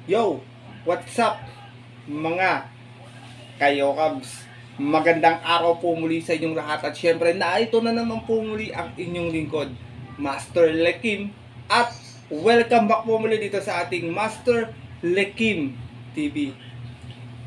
Yo, what's up mga kayokabs? Magandang araw po muli sa inyong lahat at syempre ito na naman po muli ang inyong lingkod, Master Lekim, at welcome back po muli dito sa ating Master Lekim TV.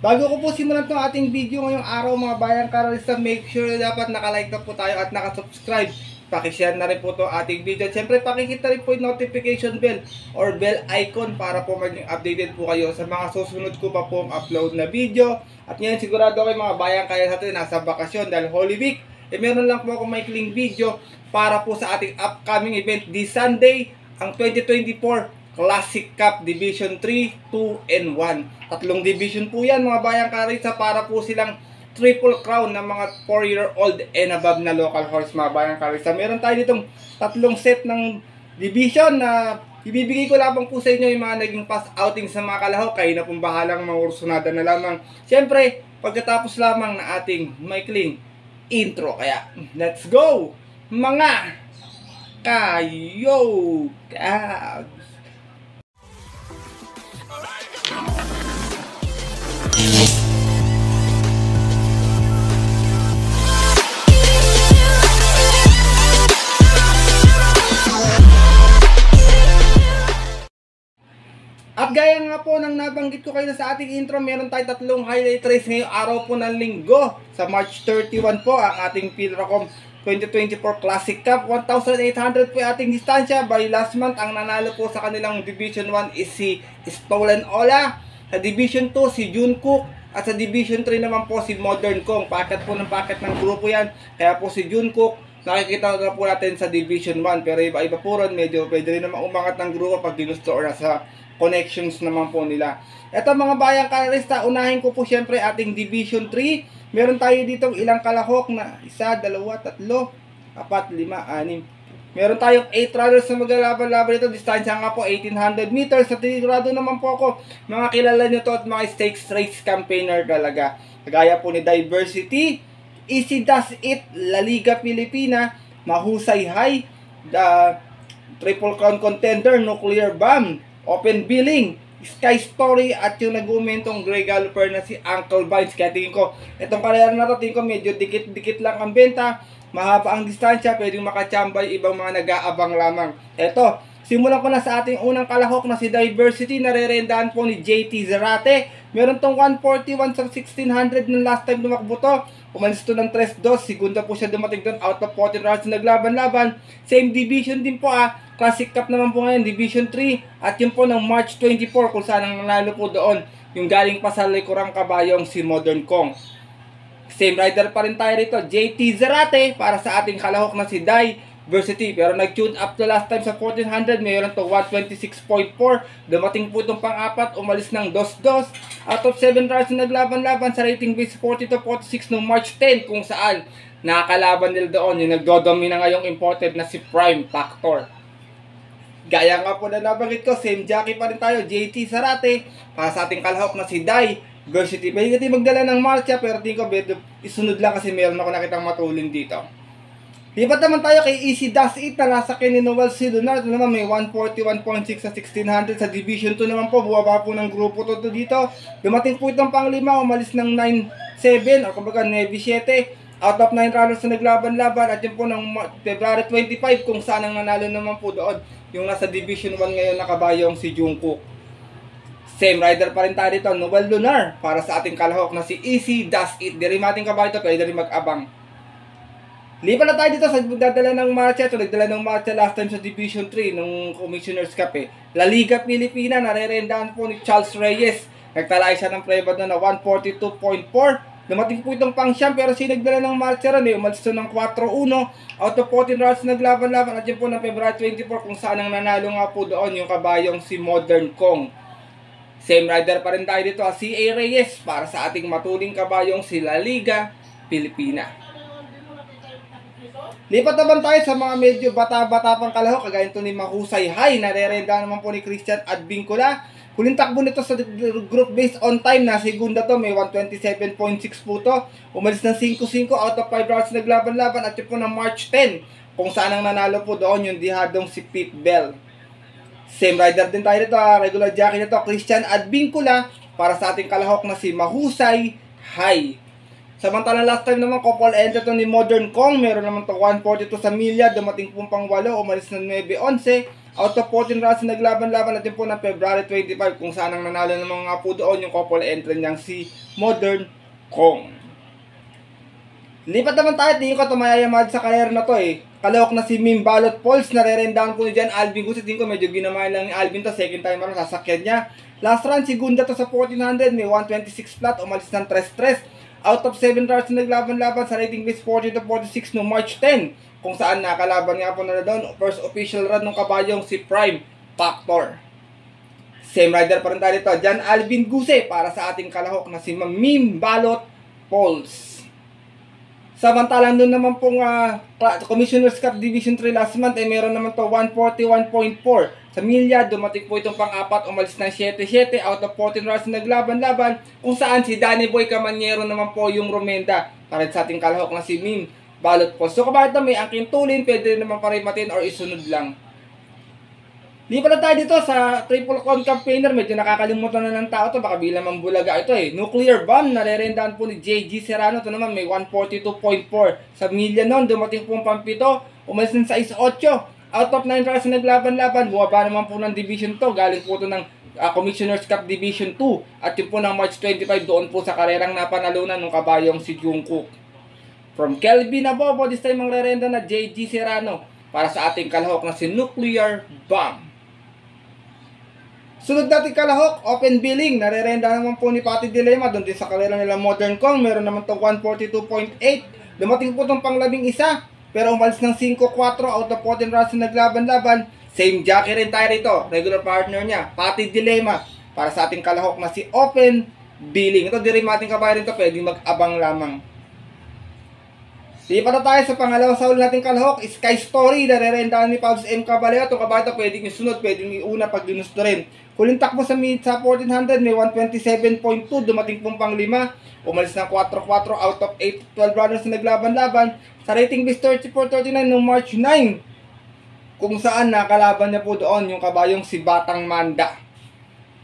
Bago ko po simulan itong ating video ngayong araw mga bayang karalista, make sure na dapat nakalike na po tayo at nakasubscribe. Pakishare na rin po ito ating video. Siyempre, pakikita rin po yung notification bell or bell icon para po maging updated po kayo sa mga susunod ko pa pong upload na video. At ngayon, sigurado kayo mga bayang kaya sa atin nasa bakasyon dahil Holy Week. Meron lang po akong maikling video para po sa ating upcoming event this Sunday, ang 2024 Classic Cup Division 3, 2, and 1. Tatlong division po yan mga bayang karalista para po silang triple crown ng mga 4-year-old and above na local horse mga bayang karalista. Meron tayo ditong tatlong set ng division na ibibigay ko lamang po sa inyo yung mga naging past outing sa mga kalahok. Kayo na pong bahalang mangursunada na lamang. Siyempre, pagkatapos lamang na ating maikling intro. Kaya, let's go! Mga kayokabs! At gaya nga po ng nabanggit ko kayo sa ating intro, meron tayo tatlong highlight race ngayong araw po ng linggo. Sa March 31 po ang ating Pilracom 2024 Classic Cup. 1,800 po yung ating distansya. By last month, ang nanalo po sa kanilang Division 1 is si Stolen Ola. Sa Division 2, si Junkook. At sa Division 3 naman po si Modern Kong. Packet po ng packet ng grupo yan. Kaya po si Junkook, nakikita na po natin sa Division 1. Pero iba-iba po ron, medyo pwede rin naman umangat ng grupo pag ginusto or nasa connections naman po nila. Ito mga bayang karalista, unahin ko po syempre ating Division 3. Meron tayo ditong ilang kalahok na 1, 2, 3, 4, 5, 6. Meron tayong 8 runners na maglalaban-laban ito. Distansya nga po 1800 meters. Sa tinigurado naman po ako, mga kilala nyo to at mga stakes race campaigner talaga. Kagaya po ni Diversity, Easy Does It, La Liga Pilipina, Mahusay High, Triple Crown Contender, Nuclear Bomb, Open Billing, Sky Story, at yung nag-umentong Grey Galloper na si Uncle Vines. Kaya tingin ko, itong karera na to, tingin ko medyo dikit-dikit lang ang benta, mahaba ang distansya, pwedeng makachambay ibang mga nag-aabang lamang. Ito, simulan ko na sa ating unang kalahok na si Diversity, narerendaan po ni JT Zarate. Meron tong 141 sa 1600 ng last time lumakbo to. Umalis to ng 3-2, segunda po siya dumating doon, out of 14 rounds naglaban-laban. Same division din po Classic Cup naman po ngayon, Division 3. At yun po ng March 24 kung saan ang nanalo po doon, yung galing pa sa likurang kabayong si Modern Kong. Same rider pa rin tayo rito, JT Zarate, para sa ating kalahok na si Diversity. Pero nag-tune up to last time sa 1400, mayroon to 126.4. Dumating po itong pang-apat, umalis ng 2-2. Out of 7 rounds na naglaban-laban sa rating base 40-46 noong March 10, kung saan nakakalaban nila doon yung nagdodomina ngayong imported na si Prime Factor. Gaya nga po na nabanggit ko, same jockey pa rin tayo, JT Zarate, para sa ating kalahok na si Diversity. Pwede natin magdala ng marcha, pero tingin ko isunod lang kasi meron ako nakitang matulin dito. Lipat naman tayo kay Easy Does It na nasa kay ni Noel C. Lunar. Ito naman may 141.6 sa 1600. Sa Division 2 naman po, buwaba po ng grupo to dito. Dumating po itong pang-5, umalis ng 9-7 o kumbaga 9-7. Out of 9 runners na naglaban-laban. At yun po ng February 25 kung saan ang nanalo naman po doon yung nasa Division 1 ngayon na kabayong si Junkook. Same rider pa rin tayo dito, Noel Lunar, para sa ating kalahok na si Easy Does It. Di rin ating kabayo ito, pwede rin mag-abang. Lipat na tayo dito sa magdadala ng marcha. Ito, nagdala ng marcha last time sa Division 3 nung Commissioner's Cup La Liga Pilipina, narerendaan po ni Charles Reyes. Nagtalay siya ng preba doon na 142.4. Dumating po itong pang-siyam, pero siya nagdala ng marcha ron umalis to ng 4-1. Out of 14 rounds naglaban-laban. At yun po ng February 24 kung saan ang nanalo nga po doon yung kabayong si Modern Kong. Same rider pa rin tayo dito, si A. Reyes, para sa ating matuling kabayong si La Liga Pilipina. Lipat naman tayo sa mga medyo bata-bata pang kalahok, kagaya ito ni Mahusay High, narerenda naman po ni Christian Advincula. Huling takbo nito sa group based on time na segunda to, may 127.6 po to. Umalis ng 5-5 out of 5 rounds naglaban-laban at yun po ng March 10, kung saan ang nanalo po doon yung dihadong si Pete Bell. Same rider din tayo dito, regular jockey nito, Christian Advincula, para sa ating kalahok na si Mahusay High. Samantalang last time naman, couple enter to ni Modern Kong, meron naman to 142 sa milya, dumating pong pang 8, umalis ng 9-11, out of 14 rounds na naglaban-laban natin po ng February 25, kung saan ang nanalo ng mga po doon yung couple entry niyang si Modern Kong. Lipat naman tayo, tingin ko tumayayamad sa karera na to eh. Kalahok na si Mim Balot Pauls, nare-rendown po ni Jan Alvin Guzzi. Tingin ko medyo ginamayan lang ni Alvin to, second time ano, sasakyan niya. Last run, segunda to sa 1400, may 126 flat, umalis ng 3-3. Out of 7 rounds na naglaban-laban sa rating base 40-46 no March 10. Kung saan nakalaban nga po na doon, first official run ng kabayong si Prime Factor. Same rider pa rin tayo dito, Jan Alvin Guzzi, para sa ating kalahok na si Mim Balot Pauls. Samantalang doon naman pong Commissioner's Cup Division 3 last month, meron naman to 141.4 sa milya, dumating po itong pang-apat, umalis ng 7-7, out of 14 rounds na naglaban-laban, kung saan si Danny Boy Camaniero naman po yung Romenda, para sa ating kalahok na si Mim Balot Pauls. So kapag ito may angking tulin, pwede rin naman parimatin or isunod lang. Lipat na tayo dito sa triple con campaigner, medyo nakakalimutan na ng tao to, baka bilang mambulaga ito eh. Nuclear Bomb, nare-rendown po ni JG Serrano, ito naman may 142.4 sa milya noon, dumating po pampito, umalis ng 6-8, out of 9 rounds na naglaban-laban, bumaba naman po ng Division 2, galing po ito ng Commissioner's Cup Division 2, at yun po ng March 25, doon po sa karerang napanalunan ng kabayong si Jungkook. From Kelvin Abobo, this time ang re-renda na JG Serrano, para sa ating kalahok na si Nuclear Bomb. Sunod natin kalahok, open billing, nare-renda naman po ni Patty Dilema, doon din sa karera nila Modern Kong, meron naman to 142.8, dumating po itong pang-11, pero umalis ng 5-4, out of 14 rounds na naglaban-laban. Same jockey rin tayo rito, regular partner niya, Patty Dilema, para sa ating kalahok na si open billing. Ito di rin ating kabayan rito, pwedeng mag-abang lamang. Lipat na tayo sa pangalawa sa ulo nating kalahok, Sky Story, nare-rendahan ni Pabs M. Caballero. Itong kabata pwedeng isunod, pwedeng iuna pag ginusto rin. Huling takbo sa 1400, may 127.2, dumating pong pang 5, umalis ng 4-4, out of 8-12 runners na naglaban-laban. Sa rating base 34-39 noong March 9, kung saan nakalaban niya po doon yung kabayong si Batang Manda.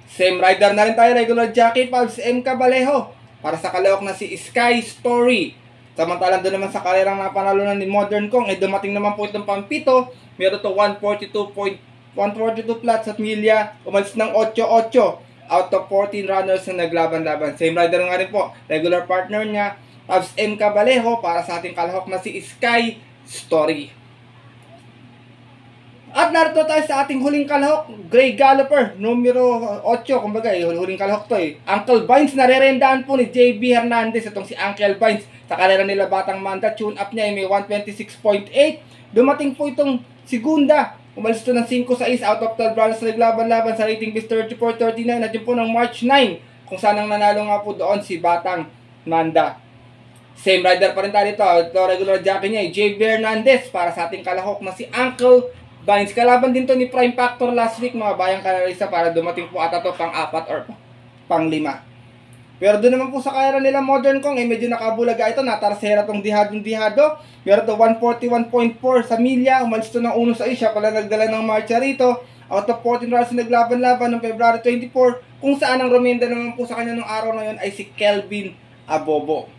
Same rider na rin tayo, regular jockey, Pabs M. Caballero, para sa kalahok na si Sky Story. Samantalang doon naman sa karerang napanalunan ni Modern Kong, dumating naman po itong pampito, meron to 142 flats at milya, umalis ng 8-8, out of 14 runners na naglaban-laban. Same rider nga rin po, regular partner niya, Pabs M. Caballero, para sa ating kalahok na si Sky Story. At narito tayo sa ating huling kalahok, Grey Galloper, numero 8, kumbaga huling kalahok to eh. Uncle Vines, nare-rendahan po ni JB Hernandez, itong si Uncle Vines, sa karera nila Batang Manda, tune up niya ay may 126.8, dumating po itong segunda, umalis ito ng 5-6, out of 12 rounds na naglaban-laban sa rating base 34-39, at yun po ng March 9, kung saan ang nanalo nga po doon si Batang Manda. Same rider pa rin tayo dito, ito regular jockey niya, JB Hernandez, para sa ating kalahok na si Uncle Vines. Kalaban din to ni Prime Factor last week, mga bayang kalarista, para dumating po ata to pang-4 or pang-5. Pero doon naman po sa karera nila Modern Kong, medyo nakabulaga ito, natarsera tong dihadong-dihado. Meron to 141.4 sa milya, umalis to ng 1-6, siya pala nagdala ng marcha rito. Out of 14 rounds na naglaban-laban ng February 24, kung saan ang Romenda naman po sa kanya ng araw na yun ay si Kelvin Abobo.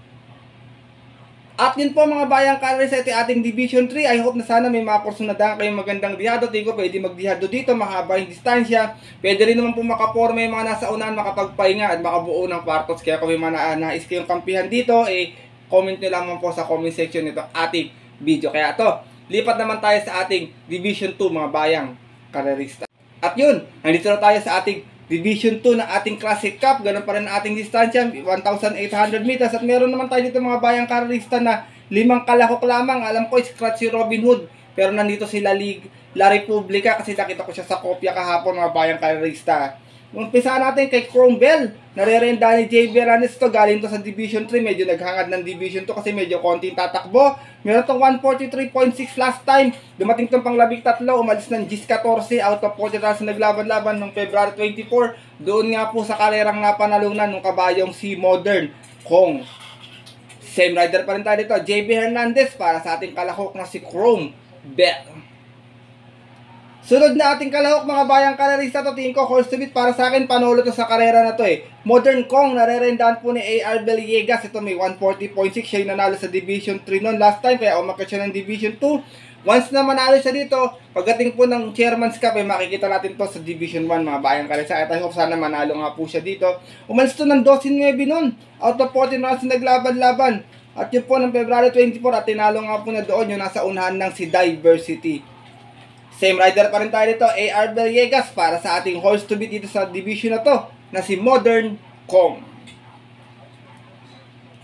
At yun po mga bayang kalarista, ito ating Division 3. I hope na sana may maporsunadahan kayong magandang dihado. Tingin ko pwede magdihado dito, mahaba yung distansya. Pwede rin naman po makaporma yung mga nasa unahan, makapagpahinga at makabuo ng kwartos. Kaya kung may mga nais kayong kampihan dito, comment nyo lamang po sa comment section nito ating video. Kaya to, lipat naman tayo sa ating Division 2 mga bayang kalarista. At yun, nandito na tayo sa ating Division 2 na ating Classic Cup. Ganun pa rin ang ating distansya, 1,800 meters. At meron naman tayo dito mga bayang karalista na 5 kalahok lamang. Alam ko, scratch si Robin Hood. Pero nandito si La Republica kasi nakita ko siya sa kopya kahapon mga bayang karalista. Umpisa natin kay Chrome Bell. Nare-renda ni JB Hernandez to. Galing to sa Division 3. Medyo naghangad ng Division 2 kasi medyo konting tatakbo. Meron tong 143.6 last time. Dumating tong pang-13. Umalis ng 14 out of 40 rounds na naglaban-laban noong February 24. Doon nga po sa karerang napanalunan ng kabayong si Modern Kong. Same rider pa rin tayo dito. JB Hernandez, para sa ating kalahok na si Chrome Bell. Sunod na ating kalahok mga bayang karerista to, tingin ko horse to beat para sa akin, panalo to sa karera na to eh. Modern Kong, narerendahan po ni A.R. Villegas. Ito may 140.6, siya yung nanalo sa Division 3 noon last time, kaya umakit siya ng Division 2. Once na manalo siya dito, pagdating po ng Chairman's Cup, eh, makikita natin to sa Division 1 mga bayang karerista. At I hope sana manalo nga po siya dito. Umalis to ng 12-9 noon, out of 14 rounds naglaban-laban. At yun po ng February 24 at tinalo nga po na doon yung nasa unahan ng si Diversity. Same rider pa rin tayo dito, A.R. Villegas para sa ating horse to beat dito sa division na to, na si Modern Kong.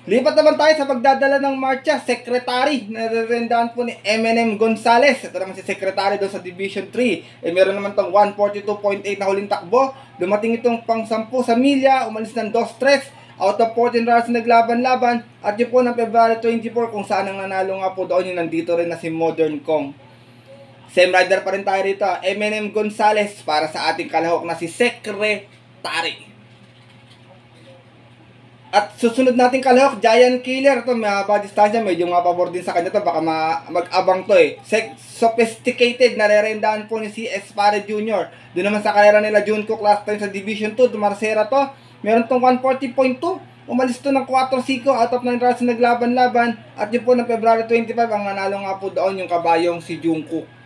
Lipat naman tayo sa pagdadala ng marcha, Secretary, narerendahan po ni M&M Gonzales. Ito naman si Secretary doon sa Division 3. Meron naman tong 142.8 na huling takbo. Dumating itong pang 10 sa milya, umalis ng 2-3. Out of 14 rounds naglaban-laban. At yun po ng February 24 kung saan ang nanalo nga po doon, yung nandito rin na si Modern Kong. Same rider pa rin tayo rito, M&M Gonzales para sa ating kalahok na si Secretary. At susunod nating kalahok, Giant Killer. Ito, mahaba distansya, medyo mapabor din sa kanya to, baka mag-abang to eh. Sophisticated, narerendahan po ni si Espare Jr. Doon naman sa karera nila Juncook last time sa Division 2, Dumarcera to. Meron tong 140.2. Umalis to ng 4-5 out of 9 rounds naglaban-laban. At yun po ng February 25, ang nanalo nga po doon yung kabayong si Juncook.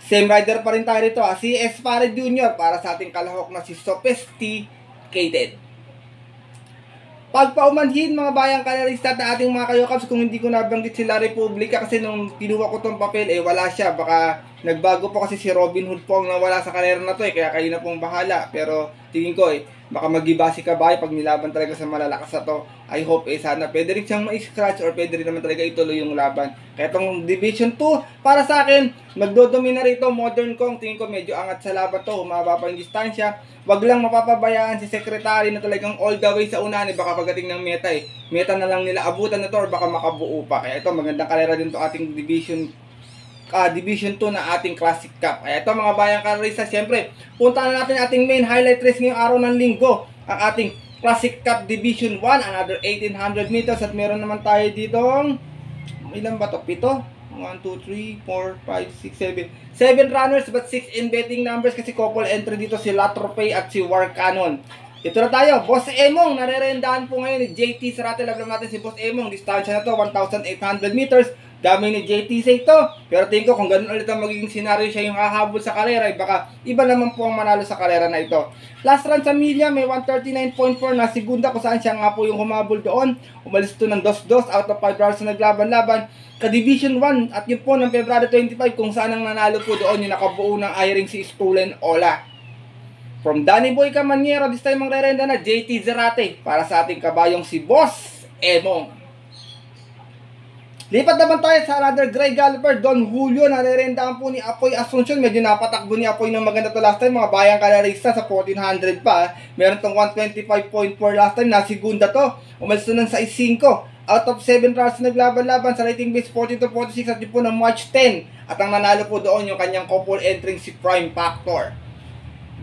Same rider pa rin tayo rito, si Espare Jr. para sa ating kalahok na si Sophisticated. Pagpaumanhin mga bayang karerista at ating mga kayokabs, kung hindi ko nabanggit sila Republika kasi nung kinuha ko tong papel wala siya, baka nagbago po kasi si Robin Hood po ang nawala sa karera na to kaya kayo na pong bahala. Pero tingin ko baka mag-iba si Kabay pag nilaban talaga sa malalakas na to. I hope sana pwede rin siyang ma-scratch or pwede rin naman talaga ituloy yung laban. Kaya itong Division 2 para sa akin, magdodomina rito Modern Kong. Tingin ko medyo angat sa laban to, humaba pa yung distansya. Wag lang mapapabayaan si Secretary na talagang all the way sa unahan, baka pagdating ng meta meta na lang nila abutan na to or baka makabuo pa. Kaya ito magandang karera din to ating Division 2 na ating Classic Cup. Kaya ito mga bayang karerista, siyempre punta na natin ating main highlight race ngayong araw ng linggo, ang ating Classic Cup Division 1, another 1800 meters. At meron naman tayo ditong ilan ba to? 7? 1, 2, 3, 4, 5, 6, 7 runners but 6 in betting numbers kasi couple entry dito si Latropay at si War Cannon. Ito na tayo, Boss Emong, narerendahan po ngayon ni JT Sarate. Lagyan natin si Boss Emong, distansya na to 1,800 meters. Dami ni JT sa ito. Pero tingin ko kung ganun ulit ang magiging senaryo, siya yung hahabol sa karera, baka iba naman po ang manalo sa karera na ito. Last run sa milya, may 139.4 na segunda kung saan siya nga po yung humabol doon. Umalis ito ng 2-2 out of 5 rounds na naglaban-laban. Ka-Division 1 at yun po ng February 25 kung saan ang nanalo po doon yung nakabuo ng iring si Stolen Ola. From Danny Boy Camaniero, this time ang rerenda na JT Zarate para sa ating kabayong si Boss Emong. Lipat naman tayo sa another Grey Galloper, Don Julio, narerendahan po ni Apoy Asuncion. Medyo napatakbo ni Apoy ng maganda to last time, mga bayang kalarista sa 1400 pa. Meron tong 125.4 last time, nasigunda to. Umalis to ng 6-5. Out of 7 rounds naglaban-laban sa rating base 42-46 at yun po ng March 10. At ang nanalo po doon yung kanyang couple entering si Prime Factor.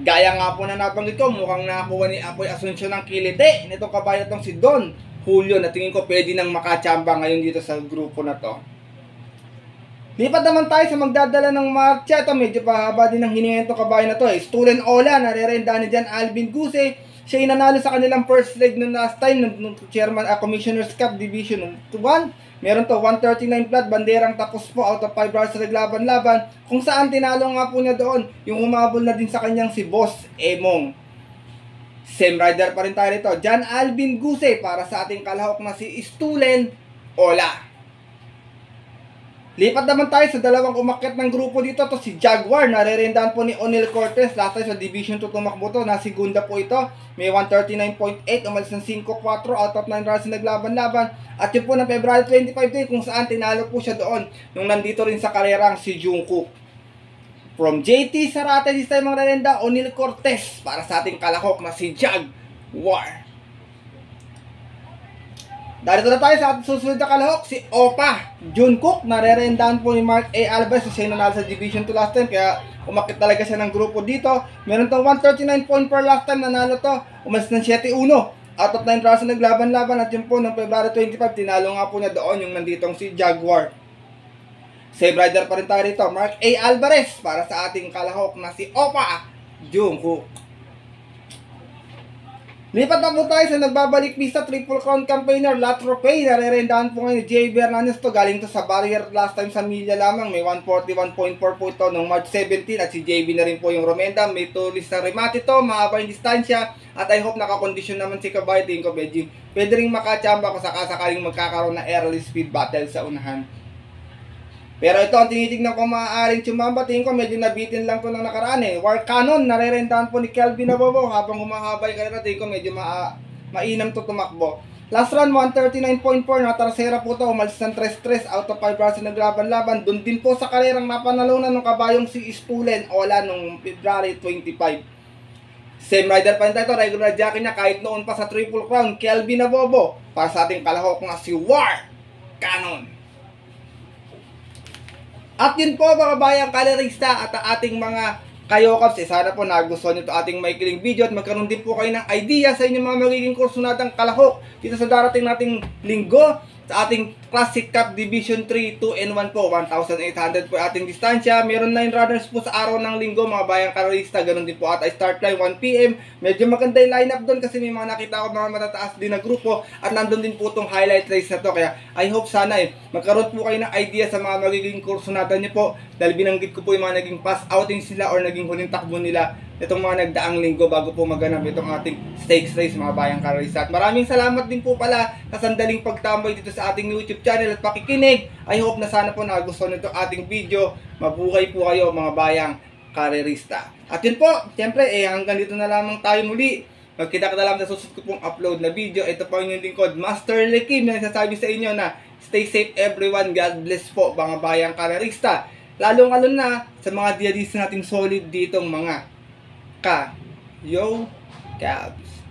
Gaya nga po na nabanggit ko, mukhang nakakuha ni Apoy Asuncion ng kilite. Nitong kabayo tong si Don Julio na tingin ko pwede nang makachamba ngayon dito sa grupo na to. Lipat naman tayo sa magdadala ng marcha. Ito medyo pahaba din ng hininga itong kabayo na to. Stolen Ola, narerenda ni Jan Alvin Guse. Siya yung nanalo sa kanilang first leg nung last time nung Chairman Commissioner's Cup Division 1. Meron to 139 flat, banderang tapos po out of 5 rounds sa naglaban-laban. Kung saan tinalo nga po niya doon yung humabol na din sa kanyang si Boss Emong. Same rider pa rin tayo rito, Jan Alvin Guse para sa ating kalahok na si Stolen Ola. Lipat naman tayo sa dalawang umakyat ng grupo dito. To si Jaguar, narerendahan po ni Onel Cortez. Last time sa Division 2 tumakbo to, nasigunda po ito. May 139.8, umalis ng 5-4, out of 9 rounds na naglaban-laban. At yun po ng February 25 day kung saan tinalo po siya doon nung nandito rin sa karerang si Juncook. From JT Sarate, this time ang rerenda, Onel Cortez para sa ating kalahok na si Jaguar. Darito na tayo sa ating susunod na kalahok, si Opa Juncook. Narerendahan po ni Mark A. Alvarez, siya nanalo sa Division 2 last time, kaya umakit talaga siya ng grupo dito. Meron tong 139.4 last time, nanalo to. Umalis ng 7-1. Out of 9 rounds na naglaban-laban at yun po ng February 25, tinalo nga po niya doon yung nanditong si Jaguar. Same rider pa rin tayo rito, Mark A. Alvarez para sa ating kalahok na si Opa Jungkook. Lipat na po tayo sa nagbabalik pista Triple Crown campaigner La Tropay. Narerendahan po ngayon ni JB Hernandez to. Galing to sa barrier last time sa Milla lamang. May 141.4 po ito noong March 17. At si JB na rin po yung Romenda. May tulis na remate to. Mahaba yung distansya. At I hope nakakondisyon naman si Kabay. Tingin ko medyo pwede rin makachamba kung sakasakaling magkakaroon na early speed battle sa unahan. Pero ito ang tinitignan ko maaaring tsumamba. Tingin ko medyo nabitin lang to ng nakaraan eh. War Cannon, narerentahan po ni Kelvin Nabobo. Habang humahaba yung karera, tingin ko medyo mainam to tumakbo. Last run, 139.4. Natarasera po to. Umalis ng 3-3 out of 5 rounds na naglaban-laban. Doon din po sa karerang napanalunan ng kabayong si Spulen Ola nung February 25. Same rider pa rin tayo. Regular jockey niya kahit noon pa sa Triple Crown. Kelvin Nabobo. Para sa ating kalahok na si War Cannon. At yun po mga bayang kalerista at ating mga kayokaps, sana po nagustuhan nyo ito ating maikling video at magkaroon din po kayo ng idea sa inyong mga magiging kurso natang kalahok dito sa darating nating linggo sa ating Classic Cup Division 3 2-1 po, 1,800 po ating distansya. Meron 9 runners po sa araw ng linggo mga bayang kalerista, ganun din po at start line 1 PM. Medyo maganda yung lineup doon kasi may mga nakita ko mga matataas din na grupo at nandun din po itong highlight race na to. Kaya I hope sana magkaroon po kayo ng idea sa mga magiging kurso natin nyo po dahil binanggit ko po yung mga naging pass outings nila or naging huling takbo nila itong mga nagdaang linggo bago po maganap itong ating stakes race mga bayang kalerista. At maraming salamat din po pala sa sandaling pagtambay dito sa ating YouTube channel at pakikinig. I hope na sana po nagustuhan nito ating video. Mabuhay po kayo mga bayang karerista. At yun po, siyempre hanggang dito na lamang tayo muli. Magkita na lang sa susunod ko pong upload na video. Ito po yung lingkod, Master Lekim, na nagsasabi sa inyo na stay safe everyone, God bless po mga bayang karerista. Lalong-lalo na sa mga diadista nating solid ditong mga Yo Cabs.